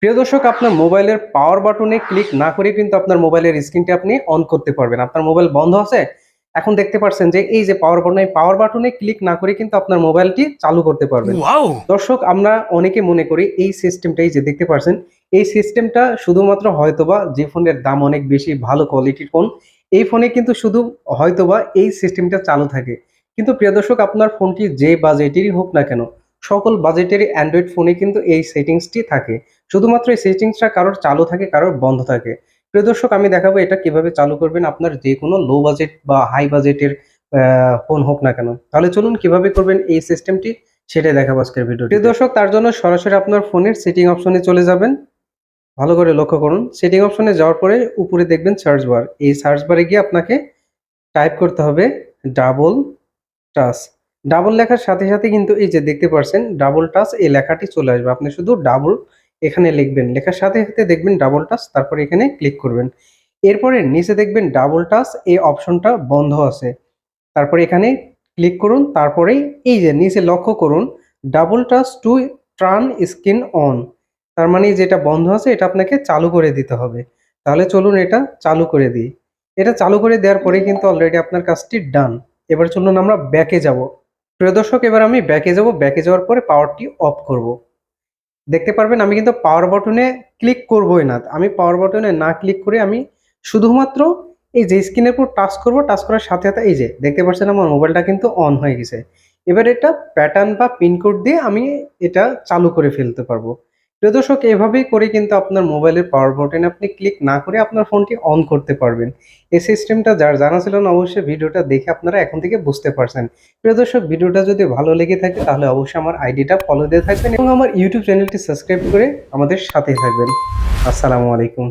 প্রিয় দর্শক, আপনার মোবাইলের পাওয়ার বাটনে ক্লিক না করে কিন্তু আপনার মোবাইলের স্ক্রিনটি আপনি অন করতে পারবেন। আপনার মোবাইল বন্ধ আছে, এখন দেখতে পাচ্ছেন যে এই যে পাওয়ার বাটনে ক্লিক না করে কিন্তু আপনার মোবাইলটি চালু করতে পারবেন। ওয়াও! দর্শক, আমরা অনেকে মনে করি এই সিস্টেমটাই যে দেখতে পাচ্ছেন, এই সিস্টেমটা শুধুমাত্র হয়তোবা যে ফোনের দাম অনেক বেশি, ভালো কোয়ালিটির ফোন, এই ফোনে কিন্তু শুধু হয়তোবা এই সিস্টেমটা চালু থাকে। কিন্তু প্রিয় দর্শক, আপনার ফোনটি যে বাজেটেরই হোক না কেন, সকল বাজেটেরই অ্যান্ড্রয়েড ফোনে কিন্তু এই সেটিংসটি থাকে। শুধুমাত্র এই সেটিংসটা কারোর চালু থাকে, কারোর বন্ধ থাকে। প্রিয় দর্শক, আমি দেখাবো এটা কিভাবে চালু করবেন আপনার যে কোনো লো বাজেট বা হাই বাজেটের ফোন হোক না কেন। তাহলে চলুন কিভাবে করবেন এই সিস্টেমটি, সেটাই দেখাবো আজকের ভিডিও। প্রিয় দর্শক, তার জন্য সরাসরি আপনার ফোনের সেটিং অপশনে চলে যাবেন। ভালো করে লক্ষ্য করুন, সেটিং অপশনে যাওয়ার পরে উপরে দেখবেন সার্চ বার। এই সার্চ বারে গিয়ে আপনাকে টাইপ করতে হবে ডাবল টাচ। ডাবল লেখার সাথে সাথে কিন্তু এই যে দেখতে পাচ্ছেন ডাবল টাচ, এই লেখাটি চলে আসবে। আপনি শুধু ডাবল এখানে লিখবেন, লেখার সাথে সাথে দেখবেন ডাবল টাচ, তারপর এখানে ক্লিক করবেন। এরপরে নিচে দেখবেন ডাবল টাচ এই অপশনটা বন্ধ আছে, তারপরে এখানে ক্লিক করুন। তারপরে এই যে নিচে লক্ষ্য করুন double touch to turn screen on, তার মানে যেটা বন্ধ আছে এটা আপনাকে চালু করে দিতে হবে। তাহলে চলুন এটা চালু করে দিই। এটা চালু করে দেওয়ার পরে কিন্তু অলরেডি আপনার কাজটি ডান। এবার চলুন আমরা ব্যাকে যাব। প্রিয় দর্শক, এবার আমি ব্যাকে যাব। ব্যাকে যাওয়ার পরে পাওয়ারটি অফ করব। দেখতে পারবেন আমি কিন্তু পাওয়ার বাটনে ক্লিক করবই না। আমি পাওয়ার বাটনে না ক্লিক করে আমি শুধুমাত্র এই যে স্ক্রিনের উপর টাচ করব। টাচ করার সাথে সাথে এই যে দেখতে পাচ্ছেন আমার মোবাইলটা কিন্তু অন হয়ে গেছে। এবার এটা প্যাটার্ন বা পিনকোড দিয়ে আমি এটা চালু করে ফেলতে পারবো। প্রিয় দর্শক, এভাবেই করে কিন্তু আপনার মোবাইলের পাওয়ার বাটনে আপনি ক্লিক না করে আপনার ফোনটি অন করতে পারবেন। এই সিস্টেমটা যার জানা ছিল না, অবশ্যই ভিডিওটা দেখে আপনারা এখন থেকে বুঝতে পারছেন। প্রিয় দর্শক, ভিডিওটা যদি ভালো লেগে থাকে তাহলে অবশ্যই আমার আইডিটা ফলো দিয়ে থাকবেন এবং আমার ইউটিউব চ্যানেলটি সাবস্ক্রাইব করে আমাদের সাথেই থাকবেন। আসসালামু আলাইকুম।